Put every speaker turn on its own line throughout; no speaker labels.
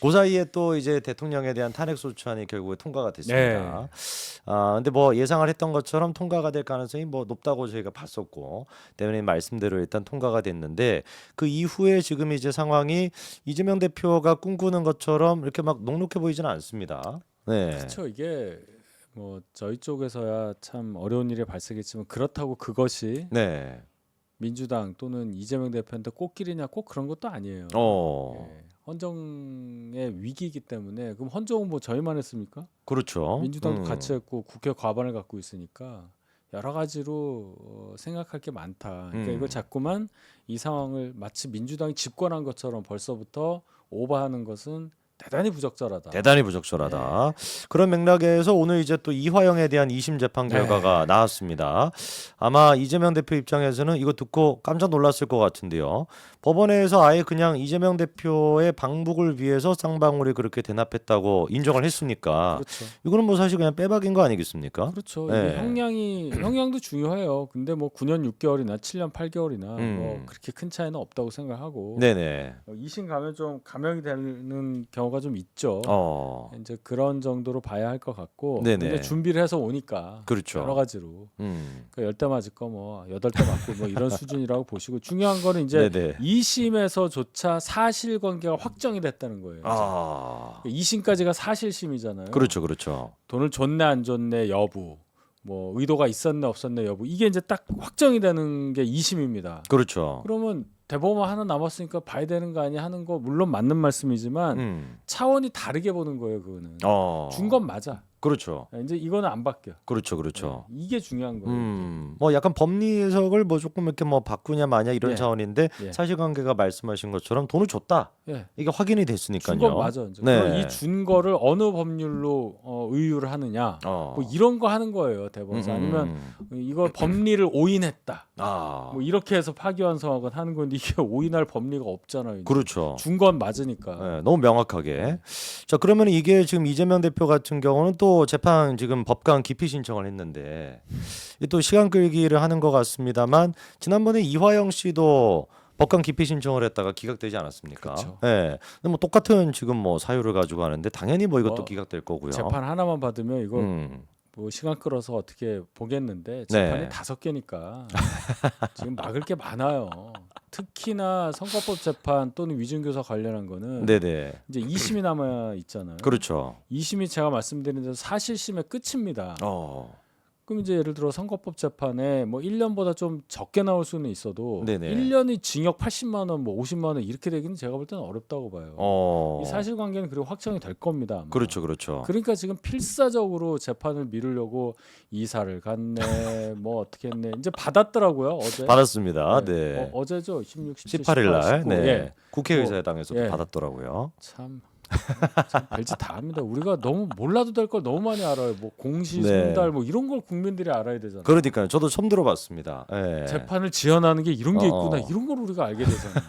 그 사이에 또 이제 대통령에 대한 탄핵 소추안이 결국에 통과가 됐습니다. 근데 뭐 예상을 했던 것처럼 통과가 될 가능성이 뭐 높다고 저희가 봤었고, 대변인 말씀대로 일단 통과가 됐는데 그 이후에 지금 이제 상황이 이재명 대표가 꿈꾸는 것처럼 이렇게 막 녹록해 보이지는 않습니다. 네.
그렇죠. 이게 뭐 저희 쪽에서야 참 어려운 일이 발생했지만 그렇다고 그것이
네.
민주당 또는 이재명 대표한테 꽃길이냐 꼭 그런 것도 아니에요.
어.
예. 헌정의 위기이기 때문에 그럼 헌정은 뭐 저희만 했습니까?
그렇죠.
민주당도 같이 했고 국회 과반을 갖고 있으니까 여러 가지로 생각할 게 많다. 그러니까 이걸 자꾸만 이 상황을 마치 민주당이 집권한 것처럼 벌써부터 오버하는 것은 대단히 부적절하다.
대단히 부적절하다. 그런 맥락에서 오늘 이제 또 이화영에 대한 2심 재판 결과가 나왔습니다. 아마 이재명 대표 입장에서는 이거 듣고 깜짝 놀랐을 것 같은데요. 법원에서 아예 그냥 이재명 대표의 방북을 위해서 쌍방울이 그렇게 대납했다고 인정을 했으니까
그렇죠.
이거는 뭐 사실 그냥 빼박인 거 아니겠습니까?
그렇죠.
네.
이게 형량도 중요해요. 근데 뭐 9년 6개월이나 7년 8개월이나 뭐 그렇게 큰 차이는 없다고 생각하고
네네.
2심 가면 좀 감형이 되는 경우가 좀 있죠. 이제 그런 정도로 봐야 할 것 같고
네네.
근데 준비를 해서 오니까
그렇죠.
여러 가지로
그
10대 맞을 거 뭐 8대 맞고 뭐 이런 수준이라고 보시고 중요한 거는 이제
네네.
2심에서조차 사실관계가 확정이 됐다는 거예요. 2심까지가 사실심이잖아요.
그렇죠, 그렇죠.
돈을 줬네 안 줬네 여부, 뭐 의도가 있었네 없었네 여부, 이게 이제 딱 확정이 되는 게 2심입니다.
그렇죠.
그러면 대법원 하나 남았으니까 봐야 되는 거 아니야 하는 거 물론 맞는 말씀이지만 차원이 다르게 보는 거예요. 그거는 준 건 맞아.
그렇죠.
이제 이거는 안 바뀌어.
그렇죠, 그렇죠.
이게 중요한 거예요.
뭐 약간 법리 해석을 뭐 조금 이렇게 뭐 바꾸냐 마냐 이런
예.
차원인데
예.
사실관계가 말씀하신 것처럼 돈을 줬다.
예.
이게 확인이 됐으니까요.
준 건 맞아. 이제.
네.
그럼 이 준 거를 어느 법률로 의유를 하느냐, 뭐 이런 거 하는 거예요. 대법원에서. 아니면 이거 법리를 오인했다. 뭐 이렇게 해서 파기환송하건 하는 건데 이게 오인할 법리가 없잖아요.
그렇죠.
준 건 맞으니까.
네, 너무 명확하게. 자, 그러면 이게 지금 이재명 대표 같은 경우는 또 재판 지금 법관 기피 신청을 했는데 이게 또 시간 끌기를 하는 것 같습니다만 지난번에 이화영 씨도 법관 기피 신청을 했다가 기각되지 않았습니까?
그렇죠.
네. 근데 뭐 똑같은 지금 뭐 사유를 가지고 하는데 당연히 뭐 이것도 기각될 거고요.
재판 하나만 받으면 이거 뭐 시간 끌어서 어떻게 보겠는데 재판이 5개니까 지금 막을 게 많아요. 특히나 선거법 재판 또는 위증교사 관련한 거는
네네.
이제 2심이 남아 있잖아요.
그렇죠.
2심이 제가 말씀드린 대로 사실심의 끝입니다. 그럼 이제 예를 들어 선거법 재판에 뭐 1년보다 좀 적게 나올 수는 있어도
네네.
1년이 징역 80만 원, 뭐 50만 원 이렇게 되기는 제가 볼 때는 어렵다고 봐요. 이 사실관계는 그리고 확정이 될 겁니다. 아마.
그렇죠, 그렇죠.
그러니까 지금 필사적으로 재판을 미루려고 이사를 갔네, 뭐 어떻게 했네. 이제 받았더라고요 어제.
받았습니다. 네.
어제죠. 16, 17,
18일 날
19.
네.
예.
국회의사당에서도
예.
받았더라고요.
참 별짓 다 합니다. 우리가 너무 몰라도 될 걸 너무 많이 알아요. 뭐 공시,
네.
송달 뭐 이런 걸 국민들이 알아야 되잖아요.
그러니까요. 저도 처음 들어봤습니다. 예.
재판을 지연하는 게 이런 게 있구나. 이런 걸 우리가 알게 되잖아요.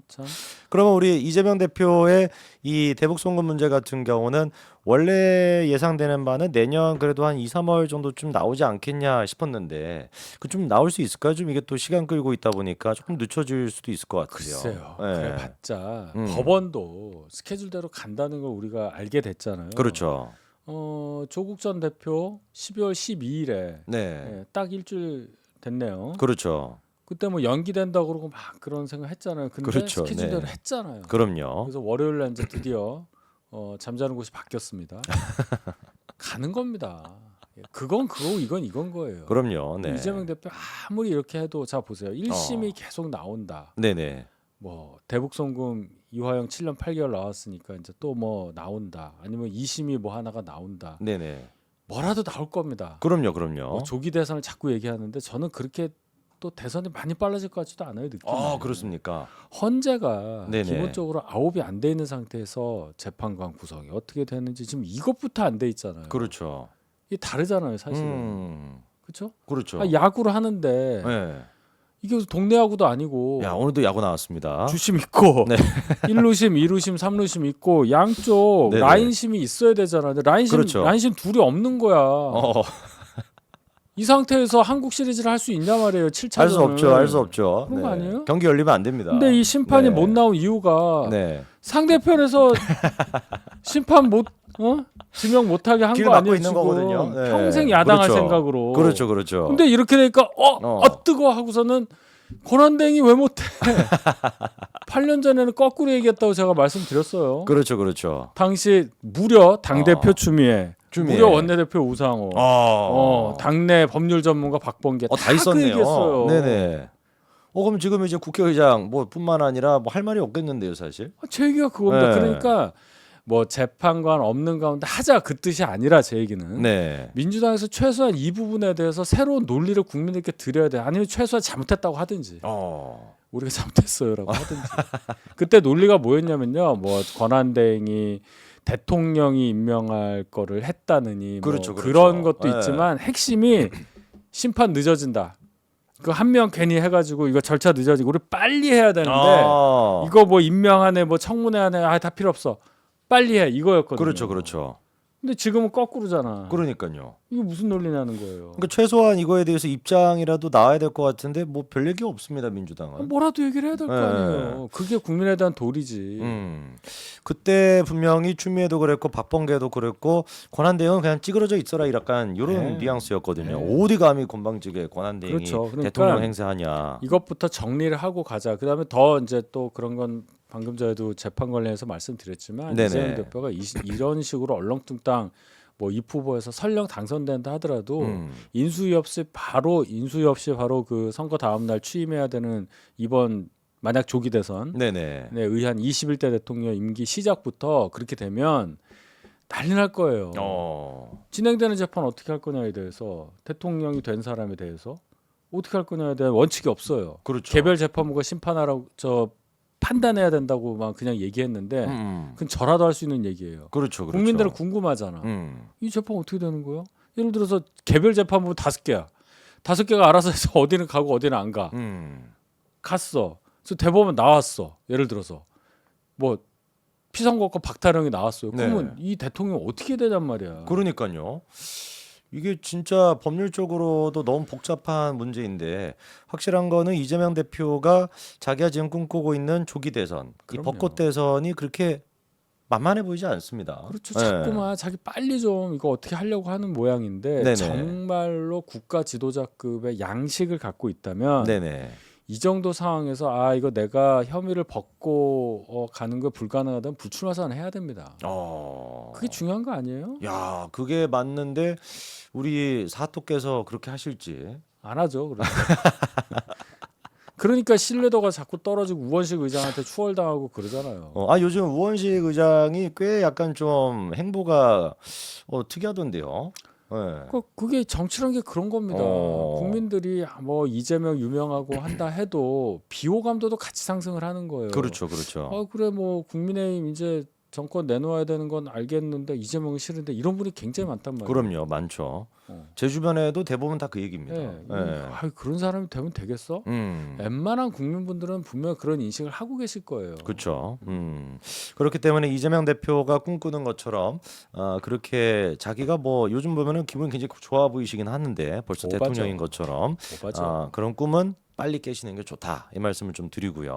참.
그러면 우리 이재명 대표의 이 대북 송금 문제 같은 경우는 원래 예상되는 바는 내년 그래도 한 2, 3월 정도쯤 나오지 않겠냐 싶었는데 그 좀 나올 수 있을까요? 좀 이게 또 시간 끌고 있다 보니까 조금 늦춰질 수도 있을 것 같아요.
글쎄요.
예.
그래 봤자 법원도 스케줄대로 간다는 걸 우리가 알게 됐잖아요.
그렇죠.
조국 전 대표 12월 12일에
네.
딱 일주일 됐네요.
그렇죠.
그때 뭐 연기된다 그러고 막 그런 생각 했잖아요. 근데
그렇죠.
스케줄대로
네.
했잖아요.
그럼요.
그래서 월요일 날 이제 드디어 잠자는 곳이 바뀌었습니다. 가는 겁니다. 그건 그거고 이건 이건 거예요.
그럼요. 네.
이재명 대표 아무리 이렇게 해도 자 보세요. 1심이 계속 나온다.
네네.
뭐 대북 송금 이화영 7년 8개월 나왔으니까 이제 또 뭐 나온다. 아니면 2심이 뭐 하나가 나온다.
네네.
뭐라도 나올 겁니다.
그럼요. 그럼요.
뭐 조기 대선을 자꾸 얘기하는데 저는 그렇게 또 대선이 많이 빨라질 것 같지도 않아요. 느낌이.
그렇습니까?
헌재가
네네.
기본적으로 아홉이 안 돼 있는 상태에서 재판관 구성이 어떻게 되는지 지금 이것부터 안 돼 있잖아요.
그렇죠.
이게 다르잖아요, 사실은. 그렇죠?
그렇죠.
야구를 하는데
네.
이게 동네 야구도 아니고
야, 오늘도 야구 나왔습니다.
주심 있고
네.
1루심, 2루심, 3루심 있고 양쪽
네네.
라인심이 있어야 되잖아요. 근데 라인심
그렇죠.
라인심 둘이 없는 거야. 이 상태에서 한국 시리즈를 할 수 있냐 말이에요. 7차전을.
할 수 없죠. 할 수 없죠.
그런 거 아니에요?
경기 열리면 안 됩니다.
근데 이 심판이
네.
못 나온 이유가
네.
상대편에서 심판 못 지명 못하게 한
길
거
막고
아니에요
있는
지금.
거거든요. 네.
평생 야당할
그렇죠.
생각으로.
그렇죠, 그렇죠.
근데 이렇게 되니까 뜨거 하고서는 권한대행이 왜 못해? 8년 전에는 거꾸로 얘기했다고 제가 말씀드렸어요.
그렇죠, 그렇죠.
당시 무려 당대표 추미애, 무려 원내대표 우상호, 당내 법률 전문가 박범계
다 있었네요.
얘기했어요.
네네. 그럼 지금 이제 국회의장 뿐만 아니라 뭐 할 말이 없겠는데요, 사실.
제 얘기가 그겁니다.
네.
그러니까 뭐 재판관 없는 가운데 하자 그 뜻이 아니라 제 얘기는
네.
민주당에서 최소한 이 부분에 대해서 새로운 논리를 국민들께 드려야 돼. 아니면 최소한 잘못했다고 하든지. 우리가 잘못했어요라고 하든지. 그때 논리가 뭐였냐면요. 뭐 권한대행이 대통령이 임명할 거를 했다느니
그렇죠,
뭐
그렇죠.
그런 것도
네.
있지만 핵심이 심판 늦어진다. 그 한 명 괜히 해가지고 이거 절차 늦어지고 우리 빨리 해야 되는데 이거 뭐 임명안에 뭐 청문회 안에 다 필요 없어. 빨리 해 이거였거든요.
그렇죠, 그렇죠.
근데 지금은 거꾸로잖아.
그러니까요.
이게 무슨 논리냐는 거예요.
그러니까 최소한 이거에 대해서 입장이라도 나와야 될 것 같은데 뭐 별 얘기 없습니다, 민주당은.
뭐라도 얘기를 해야 될 거
네.
아니에요. 그게 국민에 대한 도리지.
그때 분명히 추미애도 그랬고 박범계도 그랬고 권한대행은 그냥 찌그러져 있어라 약간 이런
네.
뉘앙스였거든요.
네.
어디 감히 건방지게 권한대행이
그렇죠. 그러니까
대통령 행세하냐.
이것부터 정리를 하고 가자. 그다음에 더 이제 또 그런 건 방금 전에도 재판 관련해서 말씀드렸지만
네네.
이재명 대표가 이런 식으로 얼렁뚱땅 뭐 입 후보에서 설령 당선된다 하더라도 인수위 없이 바로 그 선거 다음 날 취임해야 되는 이번 만약 조기 대선
네네.
네, 의한 21대 대통령 임기 시작부터 그렇게 되면 난리 날 거예요. 진행되는 재판 어떻게 할 거냐에 대해서 대통령이 된 사람에 대해서 어떻게 할 거냐에 대한 원칙이 없어요.
그렇죠.
개별 재판부가 심판하라고 판단해야 된다고만 그냥 얘기했는데 그건 저라도 할 수 있는 얘기예요.
그렇죠, 그렇죠.
국민들은 궁금하잖아. 이 재판 어떻게 되는 거예요? 예를 들어서 개별 재판부 5개야. 5개가 알아서 해서 어디는 가고 어디는 안 가. 갔어. 그래서 대법원 나왔어. 예를 들어서 뭐 피선거권 박탈형이 나왔어요. 그러면 이 대통령 어떻게 되냔 말이야.
그러니까요. 이게 진짜 법률적으로도 너무 복잡한 문제인데 확실한 거는 이재명 대표가 자기가 지금 꿈꾸고 있는 조기 대선, 이
그럼요.
벚꽃 대선이 그렇게 만만해 보이지 않습니다.
그렇죠.
네.
자꾸만 자기 빨리 좀 이거 어떻게 하려고 하는 모양인데
네네.
정말로 국가 지도자급의 양식을 갖고 있다면
네네.
이 정도 상황에서 이거 내가 혐의를 벗고 가는 거 불가능하다면 불출마 선언 해야 됩니다. 그게 중요한 거 아니에요?
야, 그게 맞는데 우리 사토께서 그렇게 하실지.
안 하죠. 그러니까 신뢰도가 자꾸 떨어지고 우원식 의장한테 추월당하고 그러잖아요.
요즘 우원식 의장이 꽤 약간 좀 행보가 특이하던데요. 네.
그게 정치란 게 그런 겁니다. 국민들이 뭐 이재명 유명하고 한다 해도 비호감도도 같이 상승을 하는 거예요.
그렇죠, 그렇죠.
그래 뭐 국민의힘 이제 정권 내놓아야 되는 건 알겠는데 이재명이 싫은데 이런 분이 굉장히 많단 말이에요.
그럼요, 많죠. 제 주변에도 대부분 다 그 얘기입니다.
네. 그런 사람이 되면 되겠어? 웬만한 국민분들은 분명 그런 인식을 하고 계실 거예요.
그렇죠. 그렇기 때문에 이재명 대표가 꿈꾸는 것처럼 그렇게 자기가 뭐 요즘 보면은 기분이 굉장히 좋아 보이시긴 하는데 벌써
오바죠.
대통령인 것처럼
오바죠.
그런 꿈은 빨리 깨시는 게 좋다 이 말씀을 좀 드리고요.